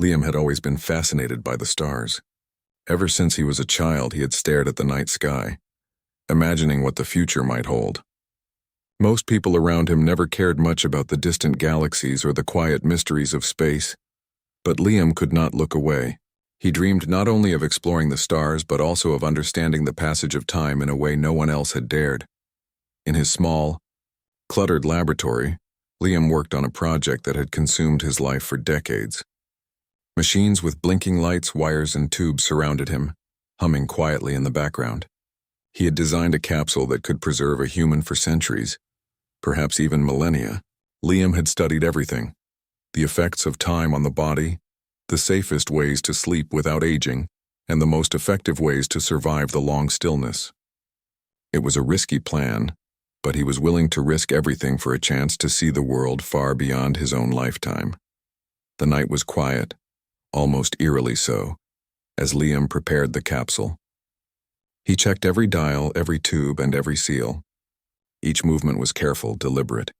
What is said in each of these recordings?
Liam had always been fascinated by the stars. Ever since he was a child, he had stared at the night sky, imagining what the future might hold. Most people around him never cared much about the distant galaxies or the quiet mysteries of space, but Liam could not look away. He dreamed not only of exploring the stars but also of understanding the passage of time in a way no one else had dared. In his small, cluttered laboratory, Liam worked on a project that had consumed his life for decades. Machines with blinking lights, wires, and tubes surrounded him, humming quietly in the background. He had designed a capsule that could preserve a human for centuries, perhaps even millennia. Liam had studied everything: the effects of time on the body, the safest ways to sleep without aging, and the most effective ways to survive the long stillness. It was a risky plan, but he was willing to risk everything for a chance to see the world far beyond his own lifetime. The night was quiet, almost eerily so, as Liam prepared the capsule. He checked every dial, every tube, and every seal. Each movement was careful, deliberate.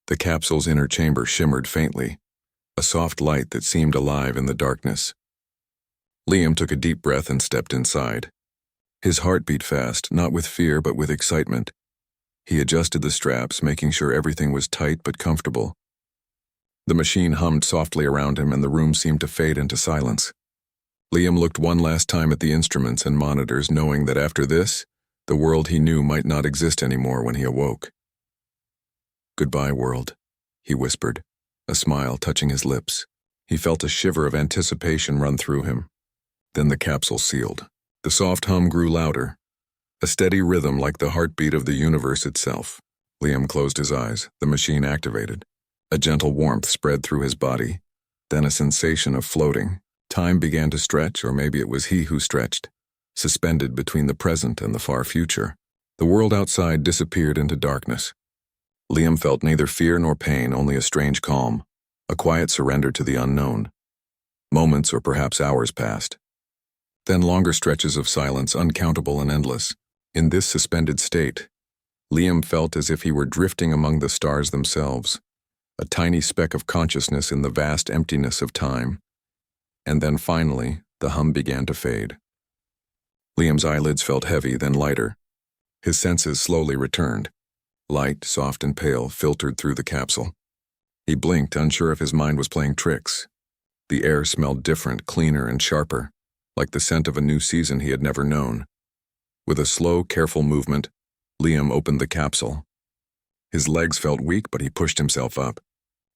The capsule's inner chamber shimmered faintly, a soft light that seemed alive in the darkness. Liam took a deep breath and stepped inside. His heart beat fast, not with fear but with excitement. He adjusted the straps, making sure everything was tight but comfortable. The machine hummed softly around him and the room seemed to fade into silence. Liam looked one last time at the instruments and monitors, knowing that after this, the world he knew might not exist anymore when he awoke. "Goodbye, world," he whispered, a smile touching his lips. He felt a shiver of anticipation run through him. Then the capsule sealed. The soft hum grew louder, a steady rhythm like the heartbeat of the universe itself. Liam closed his eyes. The machine activated. A gentle warmth spread through his body, then a sensation of floating. Time began to stretch, or maybe it was he who stretched, suspended between the present and the far future. The world outside disappeared into darkness. Liam felt neither fear nor pain, only a strange calm, a quiet surrender to the unknown. Moments or perhaps hours passed. Then longer stretches of silence, uncountable and endless. In this suspended state, Liam felt as if he were drifting among the stars themselves, a tiny speck of consciousness in the vast emptiness of time. And then finally, the hum began to fade. Liam's eyelids felt heavy, then lighter. His senses slowly returned. Light, soft and pale, filtered through the capsule. He blinked, unsure if his mind was playing tricks. The air smelled different, cleaner and sharper, like the scent of a new season he had never known. With a slow, careful movement, Liam opened the capsule. His legs felt weak, but he pushed himself up.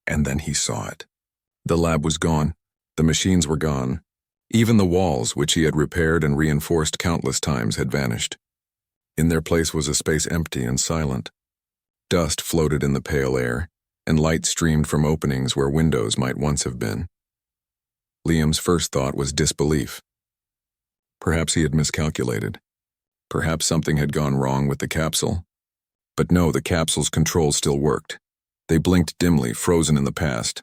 And then he saw it. The lab was gone. The machines were gone. Even the walls, which he had repaired and reinforced countless times, had vanished. In their place was a space empty and silent. Dust floated in the pale air, and light streamed from openings where windows might once have been. Liam's first thought was disbelief. Perhaps he had miscalculated. Perhaps something had gone wrong with the capsule. But no, the capsule's controls still worked. They blinked dimly, frozen in the past.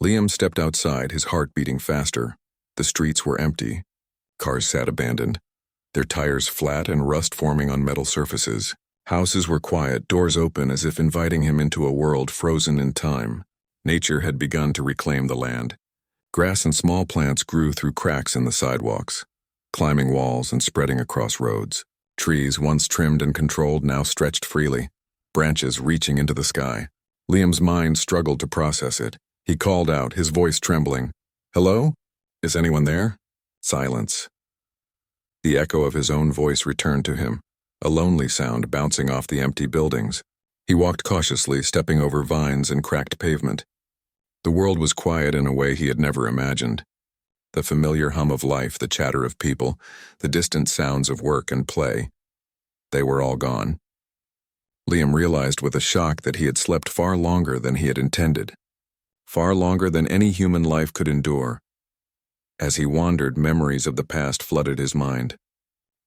Liam stepped outside, his heart beating faster. The streets were empty. Cars sat abandoned, their tires flat and rust forming on metal surfaces. Houses were quiet, doors open as if inviting him into a world frozen in time. Nature had begun to reclaim the land. Grass and small plants grew through cracks in the sidewalks, climbing walls and spreading across roads. Trees, once trimmed and controlled, now stretched freely, branches reaching into the sky. Liam's mind struggled to process it. He called out, his voice trembling. "Hello? Is anyone there?" Silence. The echo of his own voice returned to him, a lonely sound bouncing off the empty buildings. He walked cautiously, stepping over vines and cracked pavement. The world was quiet in a way he had never imagined. The familiar hum of life, the chatter of people, the distant sounds of work and play. They were all gone. Liam realized with a shock that he had slept far longer than he had intended, far longer than any human life could endure. As he wandered, memories of the past flooded his mind.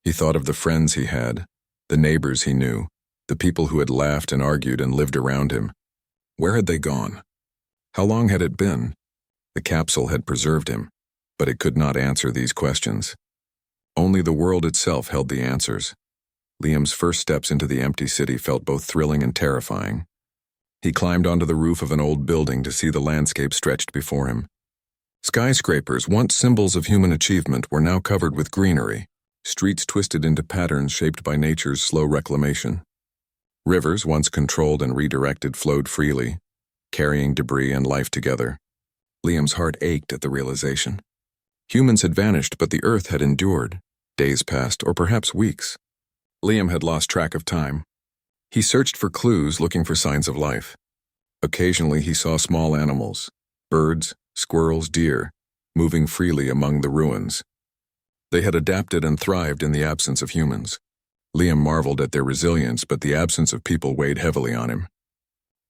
He thought of the friends he had, the neighbors he knew, the people who had laughed and argued and lived around him. Where had they gone? How long had it been? The capsule had preserved him, but it could not answer these questions. Only the world itself held the answers. Liam's first steps into the empty city felt both thrilling and terrifying. He climbed onto the roof of an old building to see the landscape stretched before him. Skyscrapers, once symbols of human achievement, were now covered with greenery, streets twisted into patterns shaped by nature's slow reclamation. Rivers, once controlled and redirected, flowed freely, carrying debris and life together. Liam's heart ached at the realization. Humans had vanished, but the Earth had endured. Days passed, or perhaps weeks. Liam had lost track of time. He searched for clues, looking for signs of life. Occasionally he saw small animals, birds, squirrels, deer, moving freely among the ruins. They had adapted and thrived in the absence of humans. Liam marveled at their resilience, but the absence of people weighed heavily on him.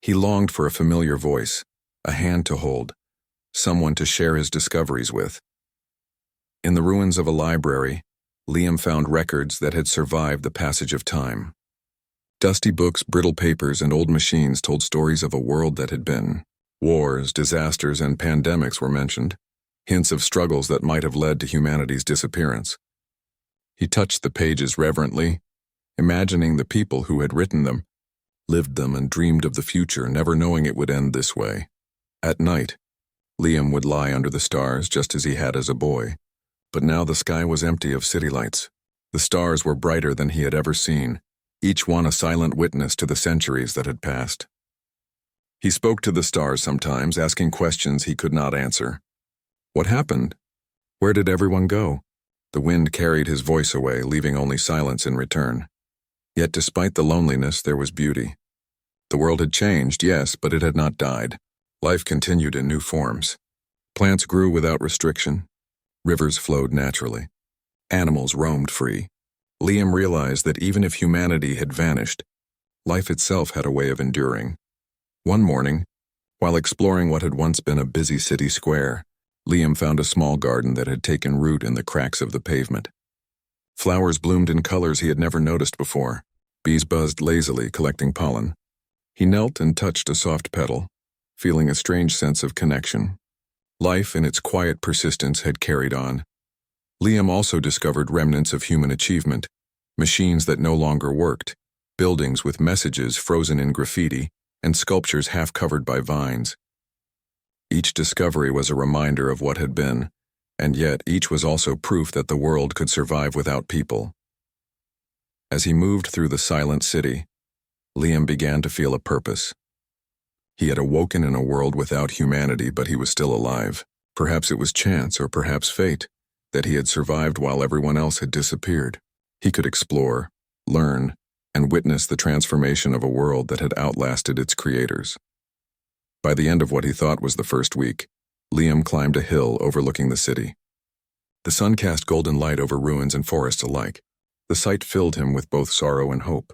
He longed for a familiar voice, a hand to hold, someone to share his discoveries with. In the ruins of a library, Liam found records that had survived the passage of time. Dusty books, brittle papers, and old machines told stories of a world that had been. Wars, disasters, and pandemics were mentioned, hints of struggles that might have led to humanity's disappearance. He touched the pages reverently, imagining the people who had written them, lived them, and dreamed of the future, never knowing it would end this way. At night, Liam would lie under the stars just as he had as a boy, but now the sky was empty of city lights. The stars were brighter than he had ever seen, each one a silent witness to the centuries that had passed. He spoke to the stars sometimes, asking questions he could not answer. What happened? Where did everyone go? The wind carried his voice away, leaving only silence in return. Yet despite the loneliness, there was beauty. The world had changed, yes, but it had not died. Life continued in new forms. Plants grew without restriction. Rivers flowed naturally. Animals roamed free. Liam realized that even if humanity had vanished, life itself had a way of enduring. One morning, while exploring what had once been a busy city square, Liam found a small garden that had taken root in the cracks of the pavement. Flowers bloomed in colors he had never noticed before. Bees buzzed lazily, collecting pollen. He knelt and touched a soft petal, feeling a strange sense of connection. Life, in its quiet persistence, had carried on. Liam also discovered remnants of human achievement, machines that no longer worked, buildings with messages frozen in graffiti, and sculptures half covered by vines. Each discovery was a reminder of what had been, and yet each was also proof that the world could survive without people. As he moved through the silent city, Liam began to feel a purpose. He had awoken in a world without humanity, but he was still alive. Perhaps it was chance, or perhaps fate, that he had survived while everyone else had disappeared. He could explore, learn, and witness the transformation of a world that had outlasted its creators. By the end of what he thought was the first week, Liam climbed a hill overlooking the city. The sun cast golden light over ruins and forests alike. The sight filled him with both sorrow and hope.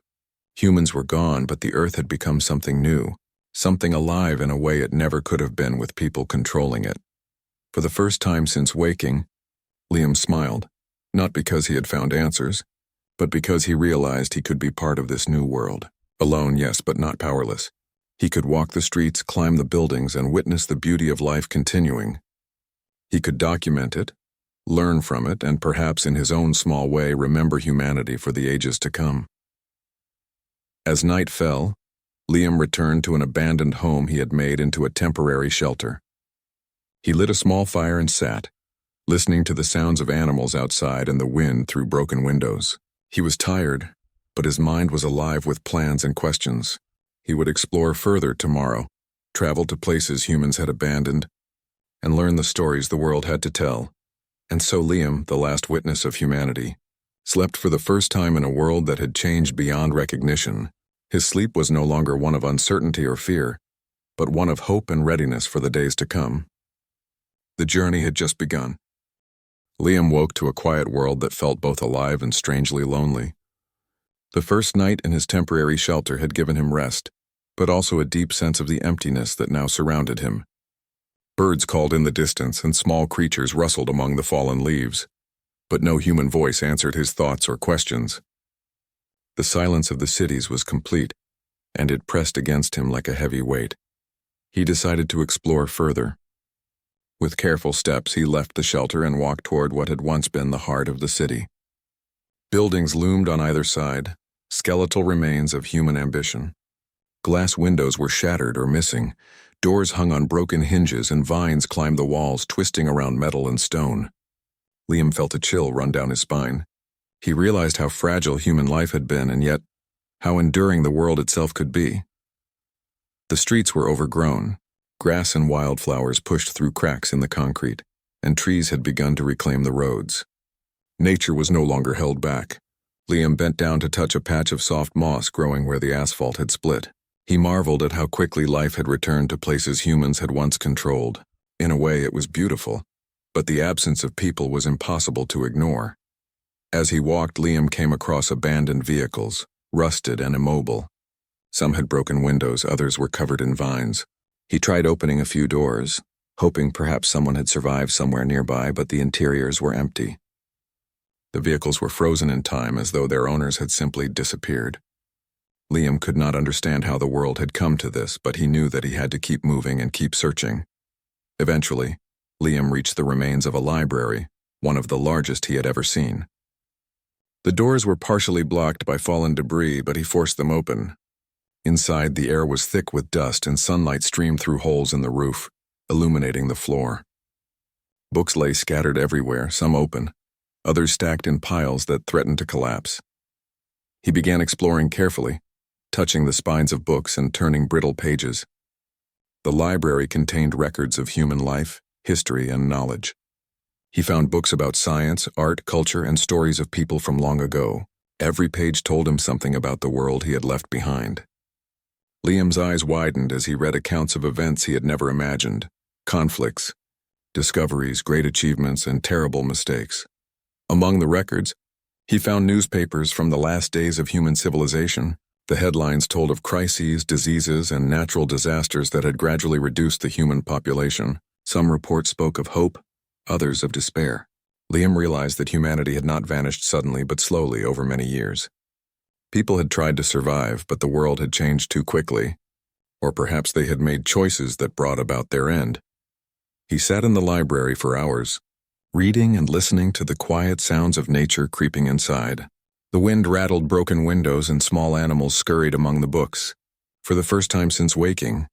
Humans were gone, but the earth had become something new, something alive in a way it never could have been with people controlling it. For the first time since waking, Liam smiled, not because he had found answers, but because he realized he could be part of this new world. Alone, yes, but not powerless. He could walk the streets, climb the buildings, and witness the beauty of life continuing. He could document it, learn from it, and perhaps in his own small way remember humanity for the ages to come. As night fell, Liam returned to an abandoned home he had made into a temporary shelter. He lit a small fire and sat, listening to the sounds of animals outside and the wind through broken windows. He was tired, but his mind was alive with plans and questions. He would explore further tomorrow, travel to places humans had abandoned, and learn the stories the world had to tell. And so Liam, the last witness of humanity, slept for the first time in a world that had changed beyond recognition. His sleep was no longer one of uncertainty or fear, but one of hope and readiness for the days to come. The journey had just begun. Liam woke to a quiet world that felt both alive and strangely lonely. The first night in his temporary shelter had given him rest, but also a deep sense of the emptiness that now surrounded him. Birds called in the distance and small creatures rustled among the fallen leaves, but no human voice answered his thoughts or questions. The silence of the cities was complete, and it pressed against him like a heavy weight. He decided to explore further. With careful steps, he left the shelter and walked toward what had once been the heart of the city. Buildings loomed on either side, skeletal remains of human ambition. Glass windows were shattered or missing, Doors hung on broken hinges and vines climbed the walls, twisting around metal and stone. Liam felt a chill run down his spine. He realized how fragile human life had been, and yet how enduring the world itself could be. The streets were overgrown. Grass and wildflowers pushed through cracks in the concrete, and trees had begun to reclaim the roads. Nature was no longer held back. Liam bent down to touch a patch of soft moss growing where the asphalt had split. He marveled at how quickly life had returned to places humans had once controlled. In a way, it was beautiful, but the absence of people was impossible to ignore. As he walked, Liam came across abandoned vehicles, rusted and immobile. Some had broken windows, others were covered in vines. He tried opening a few doors, hoping perhaps someone had survived somewhere nearby, but the interiors were empty. The vehicles were frozen in time, as though their owners had simply disappeared. Liam could not understand how the world had come to this, but he knew that he had to keep moving and keep searching. Eventually, Liam reached the remains of a library, one of the largest he had ever seen. The doors were partially blocked by fallen debris, but he forced them open. Inside, the air was thick with dust and sunlight streamed through holes in the roof, illuminating the floor. Books lay scattered everywhere, some open, others stacked in piles that threatened to collapse. He began exploring carefully, touching the spines of books and turning brittle pages. The library contained records of human life, history, and knowledge. He found books about science, art, culture, and stories of people from long ago. Every page told him something about the world he had left behind. Liam's eyes widened as he read accounts of events he had never imagined, conflicts, discoveries, great achievements, and terrible mistakes. Among the records, he found newspapers from the last days of human civilization. The headlines told of crises, diseases, and natural disasters that had gradually reduced the human population. Some reports spoke of hope, others of despair. Liam realized that humanity had not vanished suddenly but slowly over many years. People had tried to survive, but the world had changed too quickly. Or perhaps they had made choices that brought about their end. He sat in the library for hours, reading and listening to the quiet sounds of nature creeping inside. The wind rattled broken windows and small animals scurried among the books. For the first time since waking,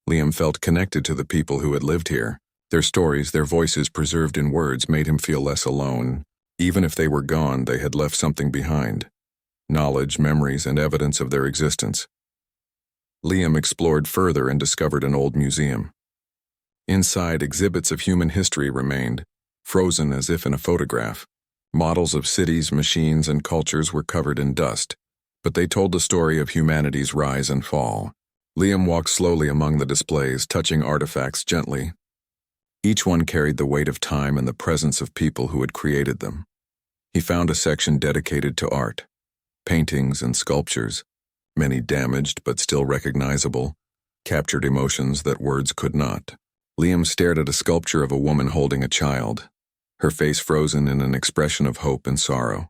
Liam felt connected to the people who had lived here. Their stories, their voices preserved in words, made him feel less alone. Even if they were gone, they had left something behind. Knowledge, memories, and evidence of their existence. Liam explored further and discovered an old museum. Inside, exhibits of human history remained, frozen as if in a photograph. Models of cities, machines, and cultures were covered in dust, but they told the story of humanity's rise and fall. Liam walked slowly among the displays, touching artifacts gently. Each one carried the weight of time and the presence of people who had created them. He found a section dedicated to art, paintings and sculptures, many damaged but still recognizable, captured emotions that words could not. Liam stared at a sculpture of a woman holding a child, her face frozen in an expression of hope and sorrow.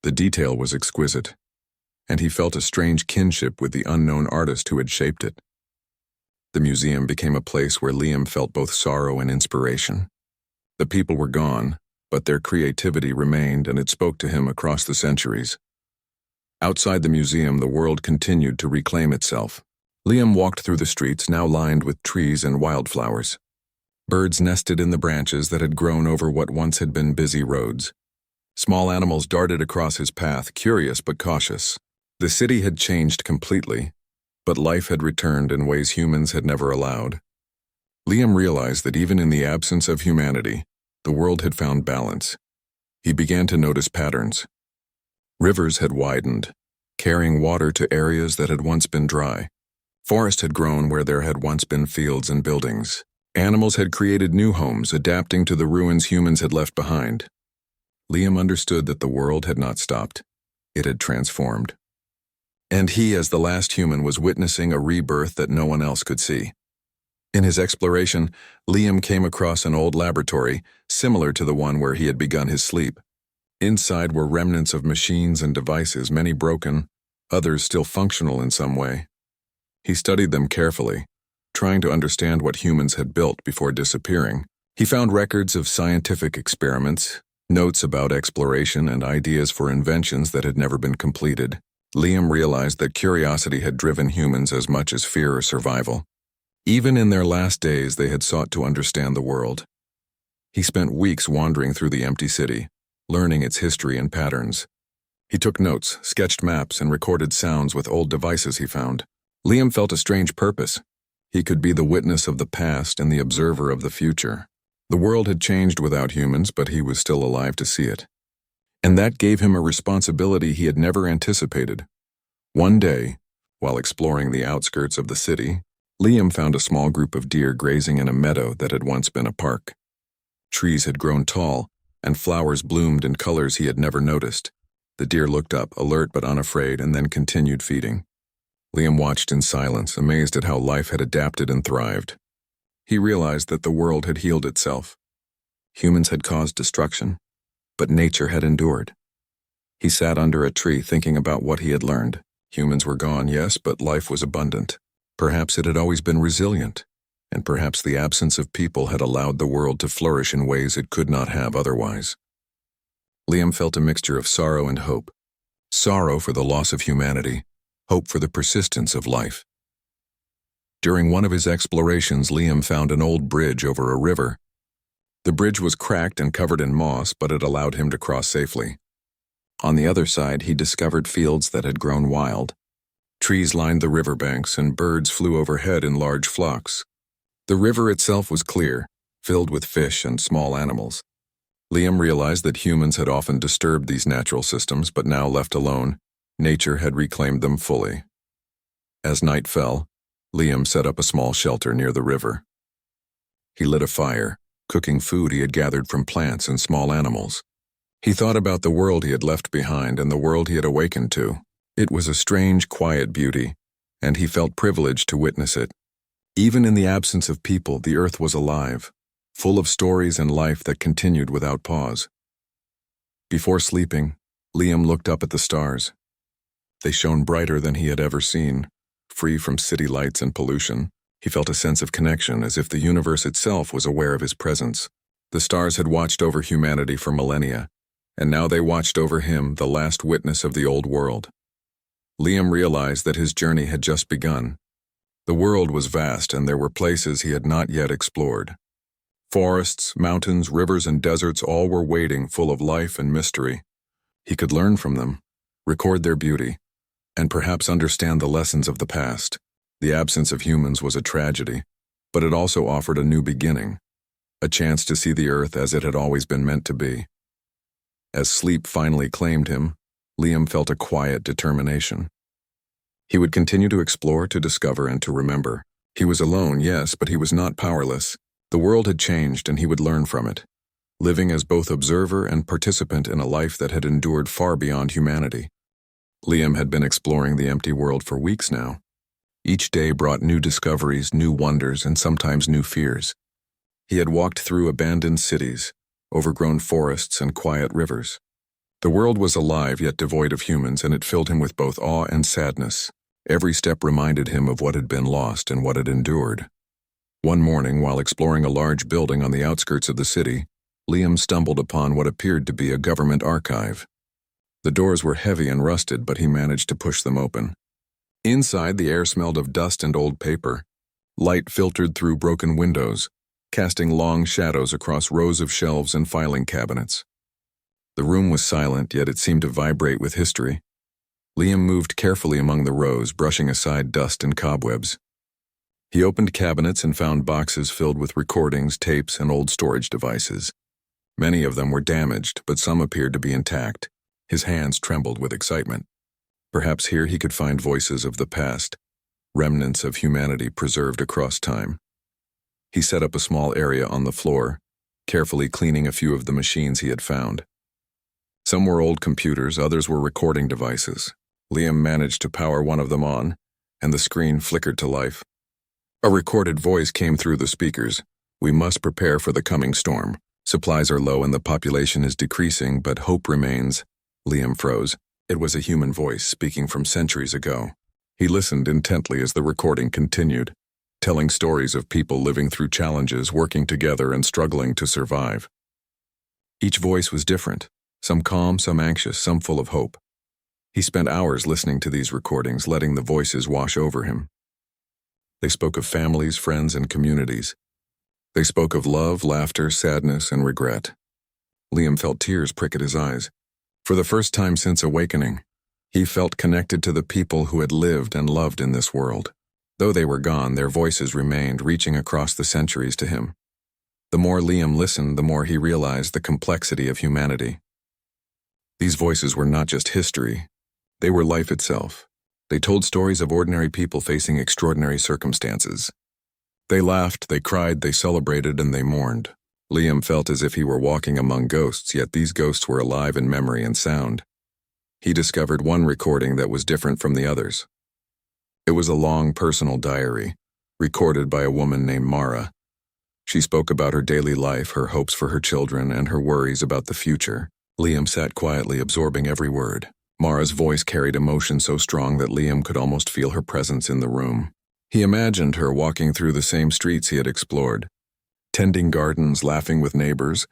The detail was exquisite, and he felt a strange kinship with the unknown artist who had shaped it. The museum became a place where Liam felt both sorrow and inspiration. The people were gone, but their creativity remained, and it spoke to him across the centuries. Outside the museum, the world continued to reclaim itself. Liam walked through the streets, now lined with trees and wildflowers. Birds nested in the branches that had grown over what once had been busy roads. Small animals darted across his path, curious but cautious. The city had changed completely, but life had returned in ways humans had never allowed. Liam realized that even in the absence of humanity, the world had found balance. He began to notice patterns. Rivers had widened, carrying water to areas that had once been dry. Forest had grown where there had once been fields and buildings. Animals had created new homes, adapting to the ruins humans had left behind. Liam understood that the world had not stopped. It had transformed. And he, as the last human, was witnessing a rebirth that no one else could see. In his exploration, Liam came across an old laboratory, similar to the one where he had begun his sleep. Inside were remnants of machines and devices, many broken, others still functional in some way. He studied them carefully, trying to understand what humans had built before disappearing. He found records of scientific experiments, notes about exploration, and ideas for inventions that had never been completed. Liam realized that curiosity had driven humans as much as fear or survival. Even in their last days, they had sought to understand the world. He spent weeks wandering through the empty city, learning its history and patterns. He took notes, sketched maps, and recorded sounds with old devices he found. Liam felt a strange purpose. He could be the witness of the past and the observer of the future. The world had changed without humans, but he was still alive to see it. And that gave him a responsibility he had never anticipated. One day, while exploring the outskirts of the city, Liam found a small group of deer grazing in a meadow that had once been a park. Trees had grown tall, and flowers bloomed in colors he had never noticed. The deer looked up, alert but unafraid, and then continued feeding. Liam watched in silence, amazed at how life had adapted and thrived. He realized that the world had healed itself. Humans had caused destruction, but nature had endured. He sat under a tree thinking about what he had learned. Humans were gone, yes, but life was abundant. Perhaps it had always been resilient, and perhaps the absence of people had allowed the world to flourish in ways it could not have otherwise. Liam felt a mixture of sorrow and hope. Sorrow for the loss of humanity, hope for the persistence of life. During one of his explorations, Liam found an old bridge over a river. The bridge was cracked and covered in moss, but it allowed him to cross safely. On the other side, he discovered fields that had grown wild. Trees lined the riverbanks, and birds flew overhead in large flocks. The river itself was clear, filled with fish and small animals. Liam realized that humans had often disturbed these natural systems, but now left alone, nature had reclaimed them fully. As night fell, Liam set up a small shelter near the river. He lit a fire, cooking food he had gathered from plants and small animals. He thought about the world he had left behind and the world he had awakened to. It was a strange, quiet beauty, and he felt privileged to witness it. Even in the absence of people, the earth was alive, full of stories and life that continued without pause. Before sleeping, Liam looked up at the stars. They shone brighter than he had ever seen, free from city lights and pollution. He felt a sense of connection, as if the universe itself was aware of his presence. The stars had watched over humanity for millennia, and now they watched over him, the last witness of the old world. Liam realized that his journey had just begun. The world was vast, and there were places he had not yet explored. Forests, mountains, rivers, and deserts all were waiting, full of life and mystery. He could learn from them, record their beauty, and perhaps understand the lessons of the past. The absence of humans was a tragedy, but it also offered a new beginning, a chance to see the earth as it had always been meant to be. As sleep finally claimed him, Liam felt a quiet determination. He would continue to explore, to discover, and to remember. He was alone, yes, but he was not powerless. The world had changed, and he would learn from it, living as both observer and participant in a life that had endured far beyond humanity. Liam had been exploring the empty world for weeks now. Each day brought new discoveries, new wonders, and sometimes new fears. He had walked through abandoned cities, overgrown forests, and quiet rivers. The world was alive yet devoid of humans, and it filled him with both awe and sadness. Every step reminded him of what had been lost and what had endured. One morning, while exploring a large building on the outskirts of the city, Liam stumbled upon what appeared to be a government archive. The doors were heavy and rusted, but he managed to push them open. Inside, the air smelled of dust and old paper. Light filtered through broken windows, casting long shadows across rows of shelves and filing cabinets. The room was silent, yet it seemed to vibrate with history. Liam moved carefully among the rows, brushing aside dust and cobwebs. He opened cabinets and found boxes filled with recordings, tapes, and old storage devices. Many of them were damaged, but some appeared to be intact. His hands trembled with excitement. Perhaps here he could find voices of the past, remnants of humanity preserved across time. He set up a small area on the floor, carefully cleaning a few of the machines he had found. Some were old computers, others were recording devices. Liam managed to power one of them on, and the screen flickered to life. A recorded voice came through the speakers. "We must prepare for the coming storm. Supplies are low and the population is decreasing, but hope remains." Liam froze. It was a human voice speaking from centuries ago. He listened intently as the recording continued, telling stories of people living through challenges, working together, and struggling to survive. Each voice was different, some calm, some anxious, some full of hope. He spent hours listening to these recordings, letting the voices wash over him. They spoke of families, friends, and communities. They spoke of love, laughter, sadness, and regret. Liam felt tears prick at his eyes. For the first time since awakening, he felt connected to the people who had lived and loved in this world. Though they were gone, their voices remained, reaching across the centuries to him. The more Liam listened, the more he realized the complexity of humanity. These voices were not just history, they were life itself. They told stories of ordinary people facing extraordinary circumstances. They laughed, they cried, they celebrated, and they mourned. Liam felt as if he were walking among ghosts, yet these ghosts were alive in memory and sound. He discovered one recording that was different from the others. It was a long personal diary, recorded by a woman named Mara. She spoke about her daily life, her hopes for her children, and her worries about the future. Liam sat quietly, absorbing every word. Mara's voice carried emotion so strong that Liam could almost feel her presence in the room. He imagined her walking through the same streets he had explored, tending gardens, laughing with neighbors,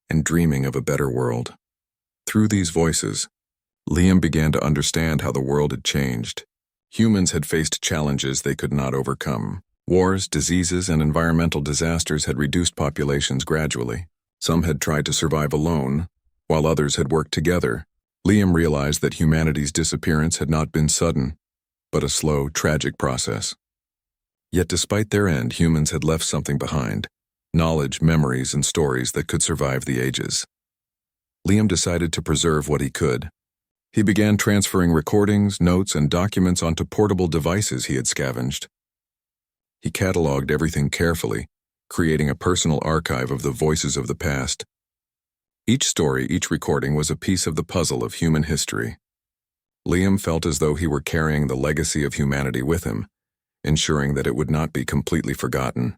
and dreaming of a better world. Through these voices, Liam began to understand how the world had changed. Humans had faced challenges they could not overcome. Wars, diseases, and environmental disasters had reduced populations gradually. Some had tried to survive alone, while others had worked together. Liam realized that humanity's disappearance had not been sudden, but a slow, tragic process. Yet despite their end, humans had left something behind: knowledge, memories, and stories that could survive the ages. Liam decided to preserve what he could. He began transferring recordings, notes, and documents onto portable devices he had scavenged. He cataloged everything carefully, creating a personal archive of the voices of the past. Each story, each recording was a piece of the puzzle of human history. Liam felt as though he were carrying the legacy of humanity with him, ensuring that it would not be completely forgotten.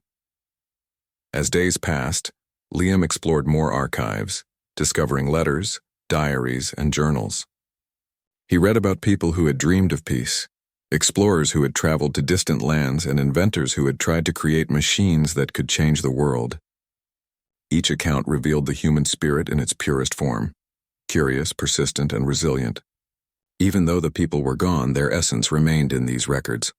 As days passed, Liam explored more archives, discovering letters, diaries, and journals. He read about people who had dreamed of peace, explorers who had traveled to distant lands, and inventors who had tried to create machines that could change the world. Each account revealed the human spirit in its purest form: curious, persistent, and resilient. Even though the people were gone, their essence remained in these records.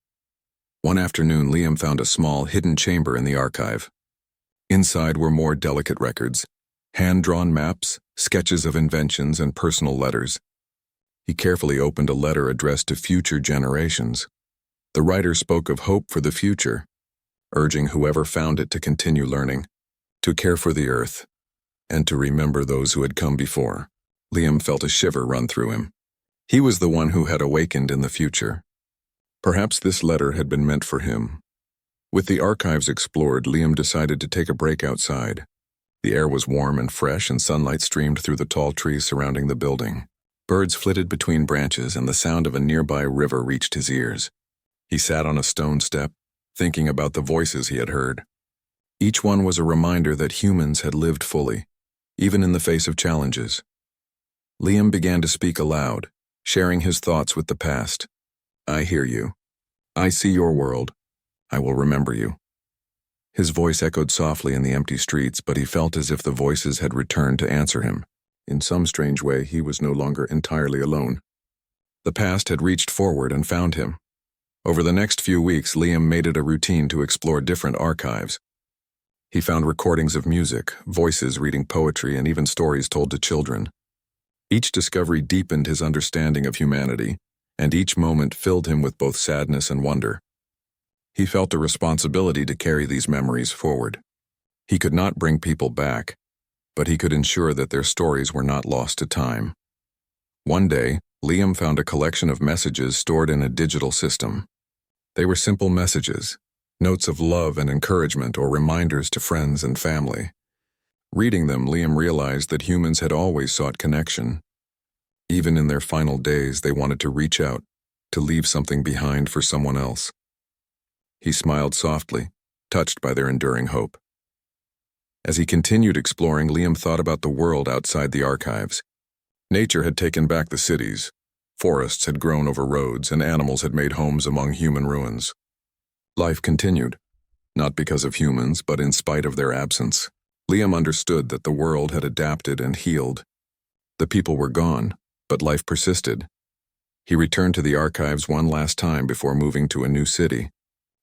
One afternoon, Liam found a small, hidden chamber in the archive. Inside were more delicate records: hand-drawn maps, sketches of inventions, and personal letters. He carefully opened a letter addressed to future generations. The writer spoke of hope for the future, urging whoever found it to continue learning, to care for the earth, and to remember those who had come before. Liam felt a shiver run through him. He was the one who had awakened in the future. Perhaps this letter had been meant for him. With the archives explored, Liam decided to take a break outside. The air was warm and fresh, and sunlight streamed through the tall trees surrounding the building. Birds flitted between branches, and the sound of a nearby river reached his ears. He sat on a stone step, thinking about the voices he had heard. Each one was a reminder that humans had lived fully, even in the face of challenges. Liam began to speak aloud, sharing his thoughts with the past. "I hear you. I see your world. I will remember you." His voice echoed softly in the empty streets, but he felt as if the voices had returned to answer him. In some strange way, he was no longer entirely alone. The past had reached forward and found him. Over the next few weeks, Liam made it a routine to explore different archives. He found recordings of music, voices reading poetry, and even stories told to children. Each discovery deepened his understanding of humanity, and each moment filled him with both sadness and wonder. He felt a responsibility to carry these memories forward. He could not bring people back, but he could ensure that their stories were not lost to time. One day, Liam found a collection of messages stored in a digital system. They were simple messages, notes of love and encouragement, or reminders to friends and family. Reading them, Liam realized that humans had always sought connection. Even in their final days, they wanted to reach out, to leave something behind for someone else. He smiled softly, touched by their enduring hope. As he continued exploring, Liam thought about the world outside the archives. Nature had taken back the cities, forests had grown over roads, and animals had made homes among human ruins. Life continued, not because of humans, but in spite of their absence. Liam understood that the world had adapted and healed. The people were gone, but life persisted. He returned to the archives one last time before moving to a new city.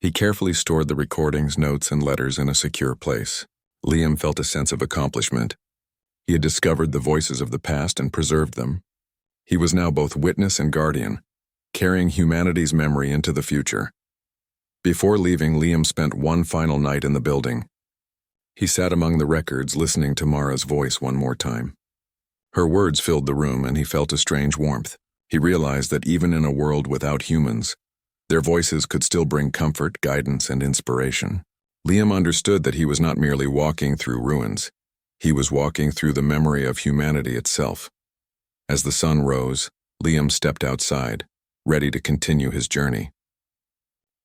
He carefully stored the recordings, notes, and letters in a secure place. Liam felt a sense of accomplishment. He had discovered the voices of the past and preserved them. He was now both witness and guardian, carrying humanity's memory into the future. Before leaving, Liam spent one final night in the building. He sat among the records, listening to Mara's voice one more time. Her words filled the room, and he felt a strange warmth. He realized that even in a world without humans, their voices could still bring comfort, guidance, and inspiration. Liam understood that he was not merely walking through ruins. He was walking through the memory of humanity itself. As the sun rose, Liam stepped outside, ready to continue his journey.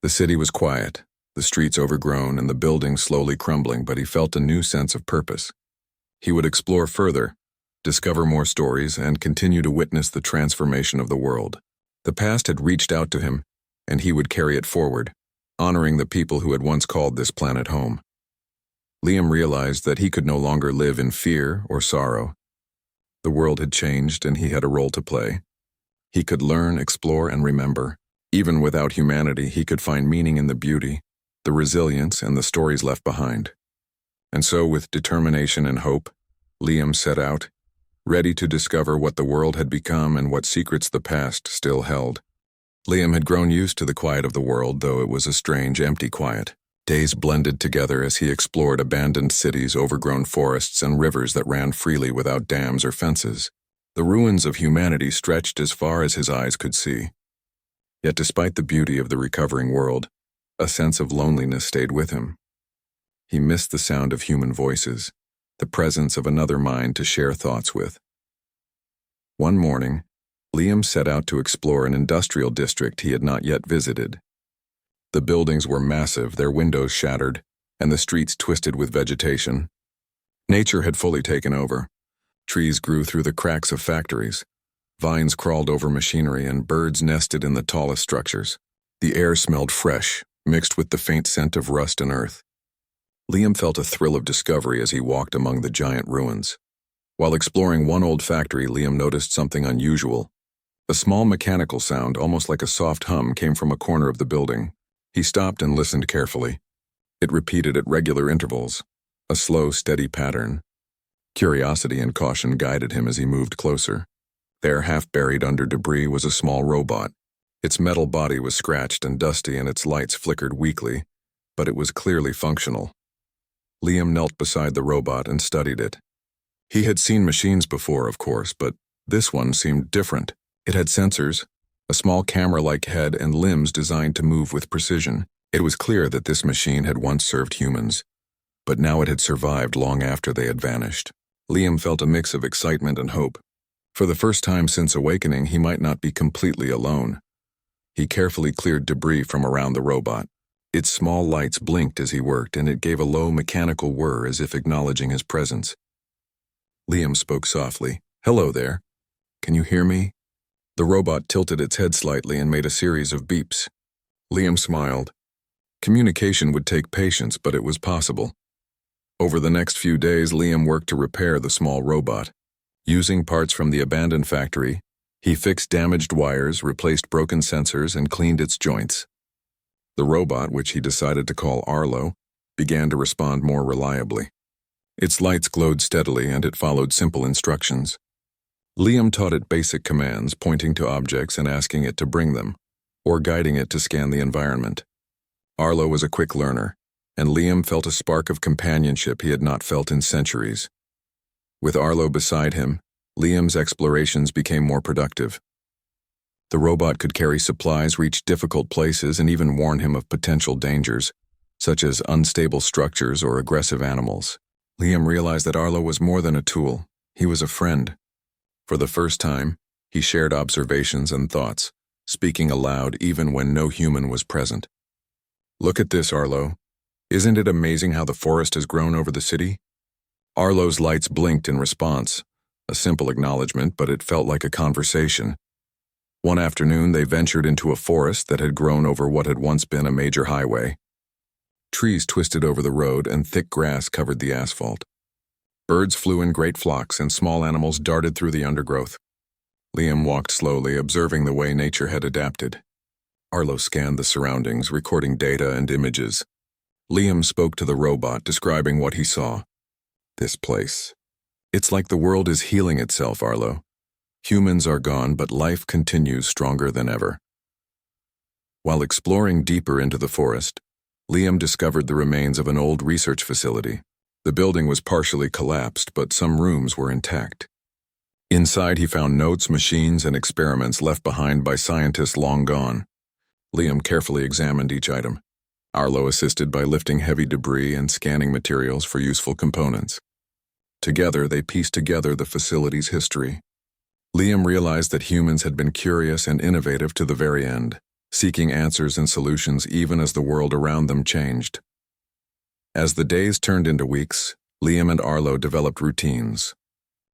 The city was quiet, the streets overgrown and the buildings slowly crumbling, but he felt a new sense of purpose. He would explore further, discover more stories, and continue to witness the transformation of the world. The past had reached out to him, and he would carry it forward, honoring the people who had once called this planet home. Liam realized that he could no longer live in fear or sorrow. The world had changed, and he had a role to play. He could learn, explore, and remember. Even without humanity, he could find meaning in the beauty, the resilience, and the stories left behind. And so, with determination and hope, Liam set out, ready to discover what the world had become and what secrets the past still held. Liam had grown used to the quiet of the world, though it was a strange, empty quiet. Days blended together as he explored abandoned cities, overgrown forests, and rivers that ran freely without dams or fences. The ruins of humanity stretched as far as his eyes could see. Yet despite the beauty of the recovering world, a sense of loneliness stayed with him. He missed the sound of human voices, the presence of another mind to share thoughts with. One morning, Liam set out to explore an industrial district he had not yet visited. The buildings were massive, their windows shattered, and the streets twisted with vegetation. Nature had fully taken over. Trees grew through the cracks of factories. Vines crawled over machinery, and birds nested in the tallest structures. The air smelled fresh, mixed with the faint scent of rust and earth. Liam felt a thrill of discovery as he walked among the giant ruins. While exploring one old factory, Liam noticed something unusual. A small mechanical sound, almost like a soft hum, came from a corner of the building. He stopped and listened carefully. It repeated at regular intervals, a slow, steady pattern. Curiosity and caution guided him as he moved closer. There, half buried under debris, was a small robot. Its metal body was scratched and dusty, and its lights flickered weakly, but it was clearly functional. Liam knelt beside the robot and studied it. He had seen machines before, of course, but this one seemed different. It had sensors, a small camera-like head, and limbs designed to move with precision. It was clear that this machine had once served humans, but now it had survived long after they had vanished. Liam felt a mix of excitement and hope. For the first time since awakening, he might not be completely alone. He carefully cleared debris from around the robot. Its small lights blinked as he worked, and it gave a low mechanical whir as if acknowledging his presence. Liam spoke softly. "Hello there. Can you hear me?" The robot tilted its head slightly and made a series of beeps. Liam smiled. Communication would take patience, but it was possible. Over the next few days, Liam worked to repair the small robot. Using parts from the abandoned factory, he fixed damaged wires, replaced broken sensors, and cleaned its joints. The robot, which he decided to call Arlo, began to respond more reliably. Its lights glowed steadily, and it followed simple instructions. Liam taught it basic commands, pointing to objects and asking it to bring them, or guiding it to scan the environment. Arlo was a quick learner, and Liam felt a spark of companionship he had not felt in centuries. With Arlo beside him, Liam's explorations became more productive. The robot could carry supplies, reach difficult places, and even warn him of potential dangers, such as unstable structures or aggressive animals. Liam realized that Arlo was more than a tool. He was a friend. For the first time, he shared observations and thoughts, speaking aloud even when no human was present. "Look at this, Arlo. Isn't it amazing how the forest has grown over the city?" Arlo's lights blinked in response, a simple acknowledgement, but it felt like a conversation. One afternoon, they ventured into a forest that had grown over what had once been a major highway. Trees twisted over the road, and thick grass covered the asphalt. Birds flew in great flocks, and small animals darted through the undergrowth. Liam walked slowly, observing the way nature had adapted. Arlo scanned the surroundings, recording data and images. Liam spoke to the robot, describing what he saw. This place. It's like the world is healing itself, Arlo. Humans are gone, but life continues stronger than ever. While exploring deeper into the forest, Liam discovered the remains of an old research facility. The building was partially collapsed, but some rooms were intact. Inside, he found notes, machines, and experiments left behind by scientists long gone. Liam carefully examined each item. Arlo assisted by lifting heavy debris and scanning materials for useful components. Together, they pieced together the facility's history. Liam realized that humans had been curious and innovative to the very end, seeking answers and solutions even as the world around them changed. As the days turned into weeks, Liam and Arlo developed routines.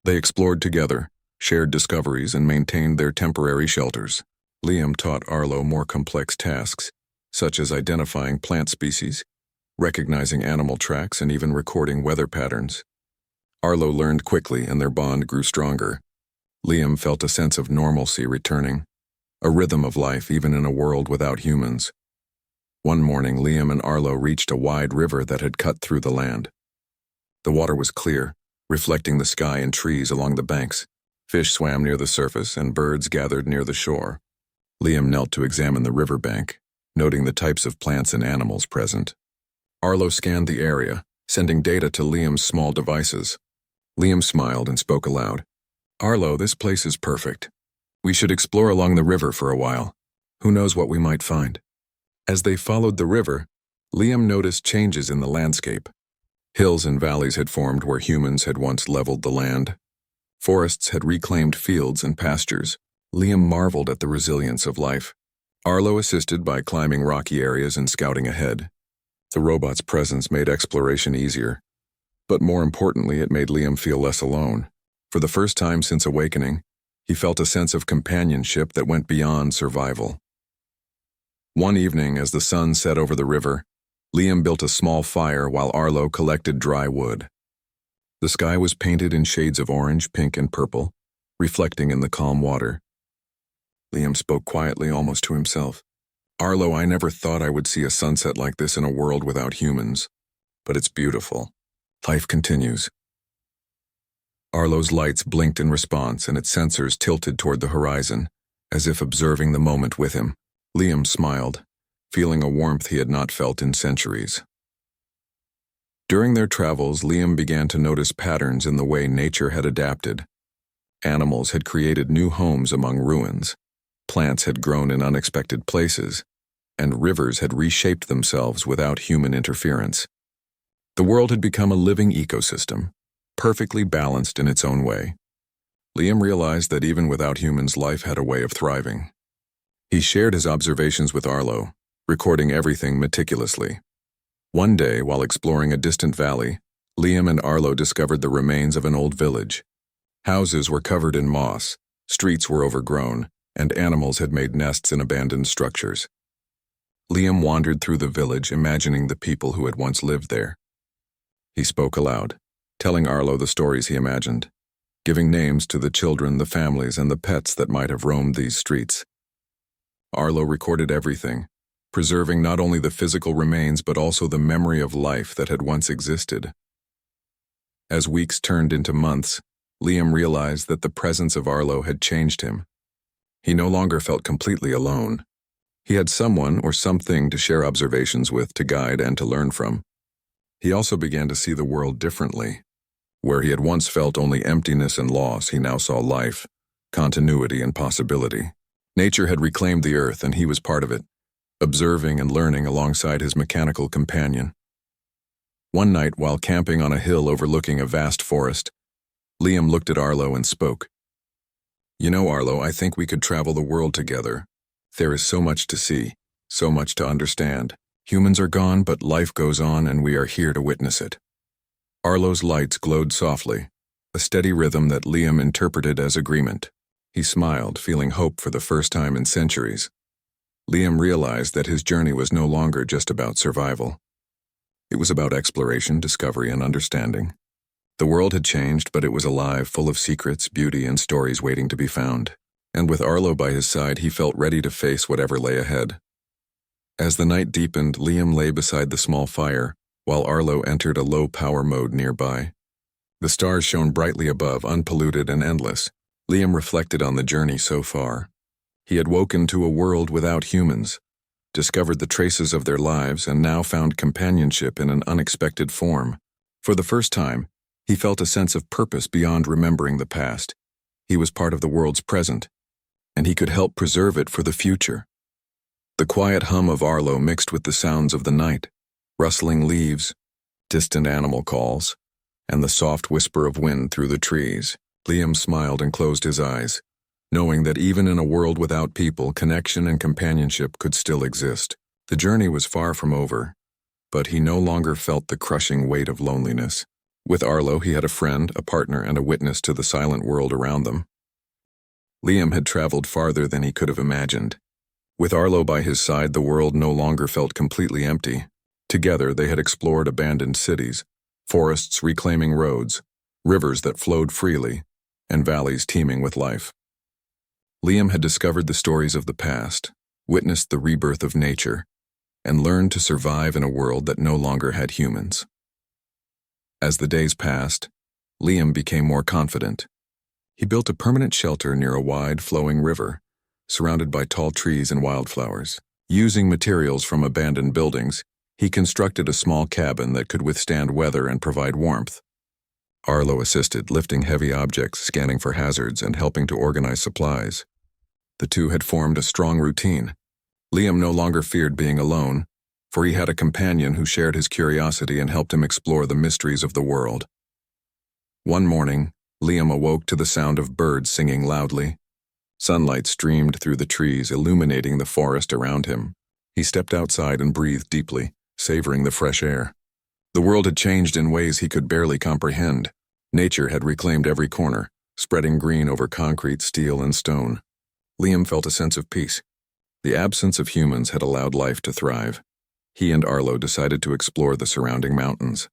They explored together, shared discoveries, and maintained their temporary shelters. Liam taught Arlo more complex tasks, such as identifying plant species, recognizing animal tracks, and even recording weather patterns. Arlo learned quickly, and their bond grew stronger. Liam felt a sense of normalcy returning, a rhythm of life even in a world without humans. One morning, Liam and Arlo reached a wide river that had cut through the land. The water was clear, reflecting the sky and trees along the banks. Fish swam near the surface, and birds gathered near the shore. Liam knelt to examine the riverbank, noting the types of plants and animals present. Arlo scanned the area, sending data to Liam's small devices. Liam smiled and spoke aloud. "Arlo, this place is perfect. We should explore along the river for a while. Who knows what we might find?" As they followed the river, Liam noticed changes in the landscape. Hills and valleys had formed where humans had once leveled the land. Forests had reclaimed fields and pastures. Liam marveled at the resilience of life. Arlo assisted by climbing rocky areas and scouting ahead. The robot's presence made exploration easier. But more importantly, it made Liam feel less alone. For the first time since awakening, he felt a sense of companionship that went beyond survival. One evening, as the sun set over the river, Liam built a small fire while Arlo collected dry wood. The sky was painted in shades of orange, pink, and purple, reflecting in the calm water. Liam spoke quietly, almost to himself. "Arlo, I never thought I would see a sunset like this in a world without humans. But it's beautiful. Life continues." Arlo's lights blinked in response, and its sensors tilted toward the horizon, as if observing the moment with him. Liam smiled, feeling a warmth he had not felt in centuries. During their travels, Liam began to notice patterns in the way nature had adapted. Animals had created new homes among ruins. Plants had grown in unexpected places, and rivers had reshaped themselves without human interference. The world had become a living ecosystem, perfectly balanced in its own way. Liam realized that even without humans, life had a way of thriving. He shared his observations with Arlo, recording everything meticulously. One day, while exploring a distant valley, Liam and Arlo discovered the remains of an old village. Houses were covered in moss, streets were overgrown, and animals had made nests in abandoned structures. Liam wandered through the village, imagining the people who had once lived there. He spoke aloud, telling Arlo the stories he imagined, giving names to the children, the families, and the pets that might have roamed these streets. Arlo recorded everything, preserving not only the physical remains but also the memory of life that had once existed. As weeks turned into months, Liam realized that the presence of Arlo had changed him. He no longer felt completely alone. He had someone or something to share observations with, to guide and to learn from. He also began to see the world differently. Where he had once felt only emptiness and loss, he now saw life, continuity, and possibility. Nature had reclaimed the earth, and he was part of it, observing and learning alongside his mechanical companion. One night, while camping on a hill overlooking a vast forest, Liam looked at Arlo and spoke. "You know, Arlo, I think we could travel the world together. There is so much to see, so much to understand. Humans are gone, but life goes on, and we are here to witness it." Arlo's lights glowed softly, a steady rhythm that Liam interpreted as agreement. He smiled, feeling hope for the first time in centuries. Liam realized that his journey was no longer just about survival. It was about exploration, discovery, and understanding. The world had changed, but it was alive, full of secrets, beauty, and stories waiting to be found. And with Arlo by his side, he felt ready to face whatever lay ahead. As the night deepened, Liam lay beside the small fire, while Arlo entered a low-power mode nearby. The stars shone brightly above, unpolluted and endless. Liam reflected on the journey so far. He had woken to a world without humans, discovered the traces of their lives, and now found companionship in an unexpected form. For the first time, he felt a sense of purpose beyond remembering the past. He was part of the world's present, and he could help preserve it for the future. The quiet hum of Arlo mixed with the sounds of the night, rustling leaves, distant animal calls, and the soft whisper of wind through the trees. Liam smiled and closed his eyes, knowing that even in a world without people, connection and companionship could still exist. The journey was far from over, but he no longer felt the crushing weight of loneliness. With Arlo, he had a friend, a partner, and a witness to the silent world around them. Liam had traveled farther than he could have imagined. With Arlo by his side, the world no longer felt completely empty. Together, they had explored abandoned cities, forests reclaiming roads, rivers that flowed freely, and valleys teeming with life. Liam had discovered the stories of the past, witnessed the rebirth of nature, and learned to survive in a world that no longer had humans. As the days passed, Liam became more confident. He built a permanent shelter near a wide, flowing river, surrounded by tall trees and wildflowers. Using materials from abandoned buildings, he constructed a small cabin that could withstand weather and provide warmth. Arlo assisted, lifting heavy objects, scanning for hazards, and helping to organize supplies. The two had formed a strong routine. Liam no longer feared being alone, for he had a companion who shared his curiosity and helped him explore the mysteries of the world. One morning, Liam awoke to the sound of birds singing loudly. Sunlight streamed through the trees, illuminating the forest around him. He stepped outside and breathed deeply, savoring the fresh air. The world had changed in ways he could barely comprehend. Nature had reclaimed every corner, spreading green over concrete, steel, and stone. Liam felt a sense of peace. The absence of humans had allowed life to thrive. He and Arlo decided to explore the surrounding mountains.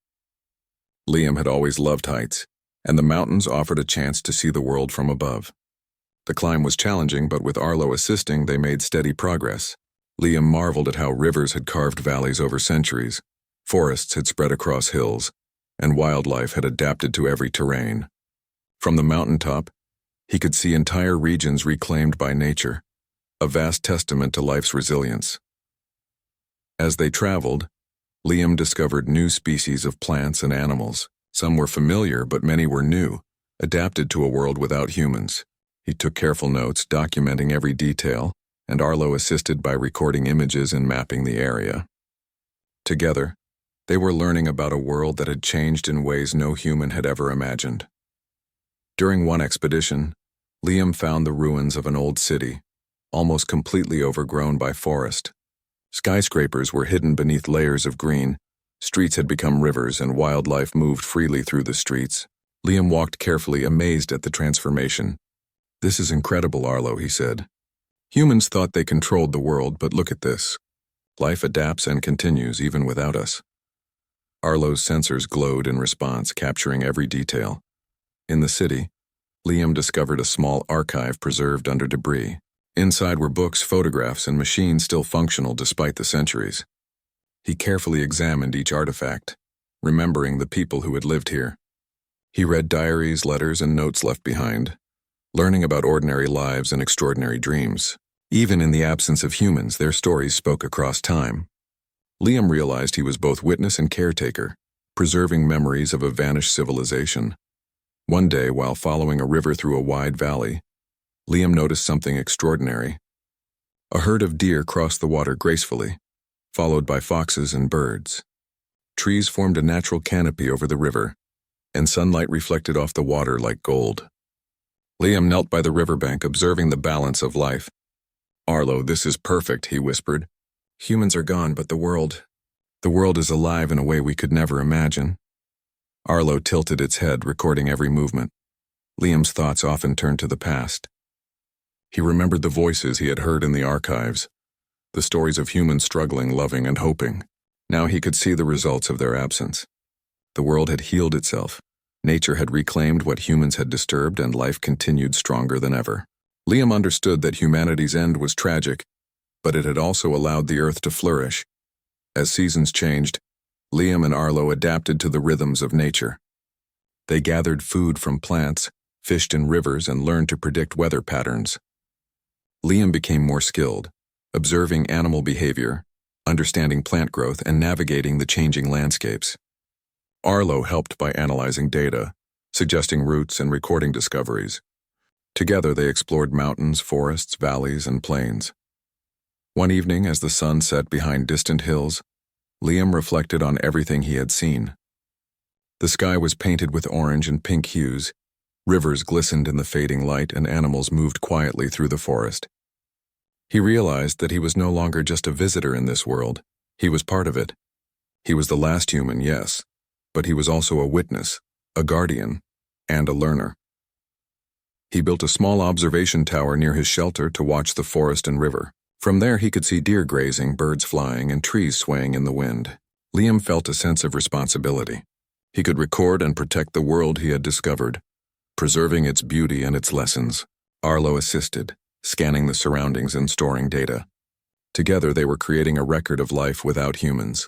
Liam had always loved heights, and the mountains offered a chance to see the world from above. The climb was challenging, but with Arlo assisting, they made steady progress. Liam marveled at how rivers had carved valleys over centuries, forests had spread across hills, and wildlife had adapted to every terrain. From the mountaintop, he could see entire regions reclaimed by nature, a vast testament to life's resilience. As they traveled, Liam discovered new species of plants and animals. Some were familiar, but many were new, adapted to a world without humans. He took careful notes, documenting every detail, and Arlo assisted by recording images and mapping the area. Together, they were learning about a world that had changed in ways no human had ever imagined. During one expedition, Liam found the ruins of an old city, almost completely overgrown by forest. Skyscrapers were hidden beneath layers of green, streets had become rivers, and wildlife moved freely through the streets. Liam walked carefully, amazed at the transformation. "This is incredible, Arlo," he said. "Humans thought they controlled the world, but look at this. Life adapts and continues even without us." Arlo's sensors glowed in response, capturing every detail. In the city, Liam discovered a small archive preserved under debris. Inside were books, photographs, and machines still functional despite the centuries. He carefully examined each artifact, remembering the people who had lived here. He read diaries, letters, and notes left behind, learning about ordinary lives and extraordinary dreams. Even in the absence of humans, their stories spoke across time. Liam realized he was both witness and caretaker, preserving memories of a vanished civilization. One day, while following a river through a wide valley, Liam noticed something extraordinary. A herd of deer crossed the water gracefully, followed by foxes and birds. Trees formed a natural canopy over the river, and sunlight reflected off the water like gold. Liam knelt by the riverbank, observing the balance of life. "Arlo, this is perfect," he whispered. "Humans are gone, but the world is alive in a way we could never imagine." Arlo tilted its head, recording every movement. Liam's thoughts often turned to the past. He remembered the voices he had heard in the archives, the stories of humans struggling, loving, and hoping. Now he could see the results of their absence. The world had healed itself. Nature had reclaimed what humans had disturbed, and life continued stronger than ever. Liam understood that humanity's end was tragic, but it had also allowed the Earth to flourish. As seasons changed, Liam and Arlo adapted to the rhythms of nature. They gathered food from plants, fished in rivers, and learned to predict weather patterns. Liam became more skilled, observing animal behavior, understanding plant growth, and navigating the changing landscapes. Arlo helped by analyzing data, suggesting routes and recording discoveries. Together they explored mountains, forests, valleys, and plains. One evening, as the sun set behind distant hills, Liam reflected on everything he had seen. The sky was painted with orange and pink hues, rivers glistened in the fading light, and animals moved quietly through the forest. He realized that he was no longer just a visitor in this world, he was part of it. He was the last human, yes, but he was also a witness, a guardian, and a learner. He built a small observation tower near his shelter to watch the forest and river. From there he could see deer grazing, birds flying, and trees swaying in the wind. Liam felt a sense of responsibility. He could record and protect the world he had discovered, preserving its beauty and its lessons. Arlo assisted, scanning the surroundings and storing data. Together they were creating a record of life without humans.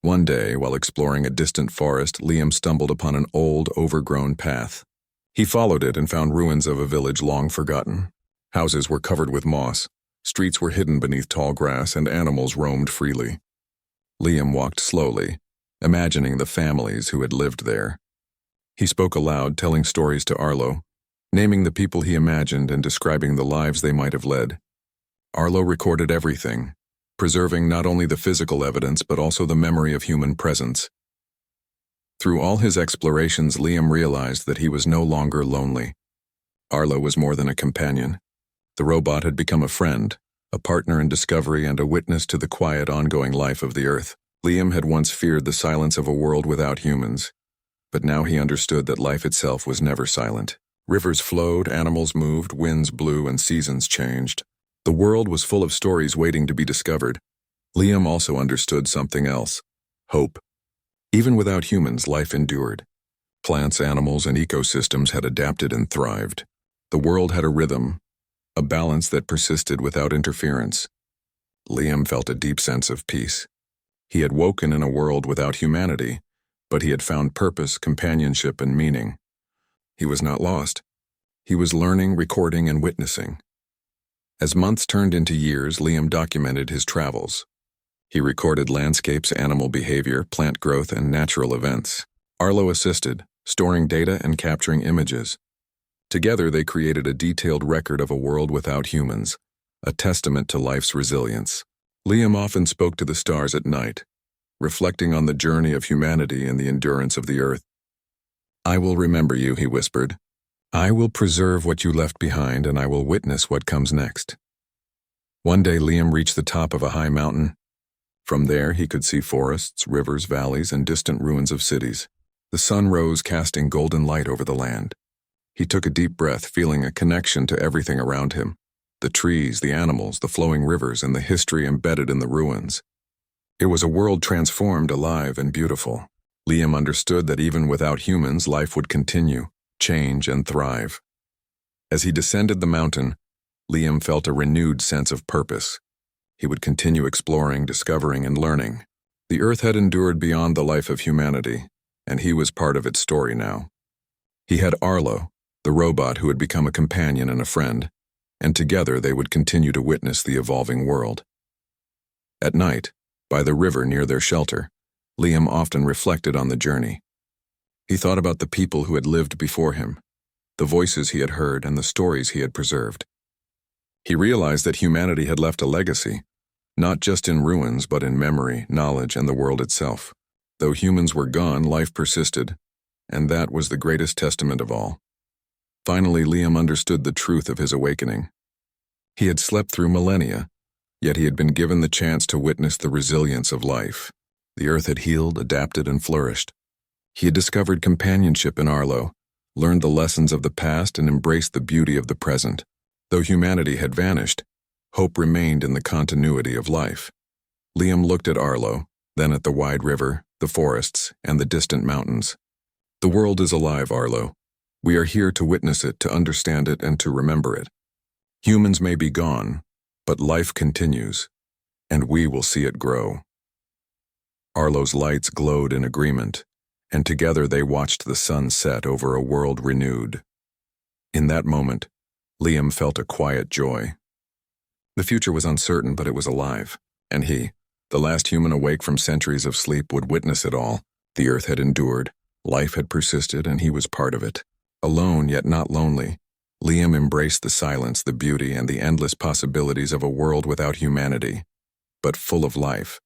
One day, while exploring a distant forest, Liam stumbled upon an old, overgrown path. He followed it and found ruins of a village long forgotten. Houses were covered with moss. Streets were hidden beneath tall grass, and animals roamed freely. Liam walked slowly, imagining the families who had lived there. He spoke aloud, telling stories to Arlo, naming the people he imagined and describing the lives they might have led. Arlo recorded everything, preserving not only the physical evidence but also the memory of human presence. Through all his explorations, Liam realized that he was no longer lonely. Arlo was more than a companion. The robot had become a friend, a partner in discovery, and a witness to the quiet, ongoing life of the Earth. Liam had once feared the silence of a world without humans, but now he understood that life itself was never silent. Rivers flowed, animals moved, winds blew, and seasons changed. The world was full of stories waiting to be discovered. Liam also understood something else: hope. Even without humans, life endured. Plants, animals, and ecosystems had adapted and thrived. The world had a rhythm, a balance that persisted without interference. Liam felt a deep sense of peace. He had woken in a world without humanity, but he had found purpose, companionship, and meaning. He was not lost. He was learning, recording, and witnessing. As months turned into years, Liam documented his travels. He recorded landscapes, animal behavior, plant growth, and natural events. Arlo assisted, storing data and capturing images. Together they created a detailed record of a world without humans, a testament to life's resilience. Liam often spoke to the stars at night, reflecting on the journey of humanity and the endurance of the Earth. "I will remember you," he whispered. "I will preserve what you left behind, and I will witness what comes next." One day Liam reached the top of a high mountain. From there he could see forests, rivers, valleys, and distant ruins of cities. The sun rose, casting golden light over the land. He took a deep breath, feeling a connection to everything around him: the trees, the animals, the flowing rivers, and the history embedded in the ruins. It was a world transformed, alive, and beautiful. Liam understood that even without humans, life would continue, change, and thrive. As he descended the mountain, Liam felt a renewed sense of purpose. He would continue exploring, discovering, and learning. The Earth had endured beyond the life of humanity, and he was part of its story now. He had Arlo, the robot who had become a companion and a friend, and together they would continue to witness the evolving world. At night, by the river near their shelter, Liam often reflected on the journey. He thought about the people who had lived before him, the voices he had heard, and the stories he had preserved. He realized that humanity had left a legacy, not just in ruins but in memory, knowledge, and the world itself. Though humans were gone, life persisted, and that was the greatest testament of all. Finally, Liam understood the truth of his awakening. He had slept through millennia, yet he had been given the chance to witness the resilience of life. The Earth had healed, adapted, and flourished. He had discovered companionship in Arlo, learned the lessons of the past, and embraced the beauty of the present. Though humanity had vanished, hope remained in the continuity of life. Liam looked at Arlo, then at the wide river, the forests, and the distant mountains. "The world is alive, Arlo. We are here to witness it, to understand it, and to remember it. Humans may be gone, but life continues, and we will see it grow. Arlo's lights glowed in agreement, and together they watched the sun set over a world renewed. In that moment, Liam felt a quiet joy. The future was uncertain, but it was alive, and he, the last human awake from centuries of sleep, would witness it all. The earth had endured, life had persisted, and he was part of it. Alone, yet not lonely, Liam embraced the silence, the beauty, and the endless possibilities of a world without humanity, but full of life.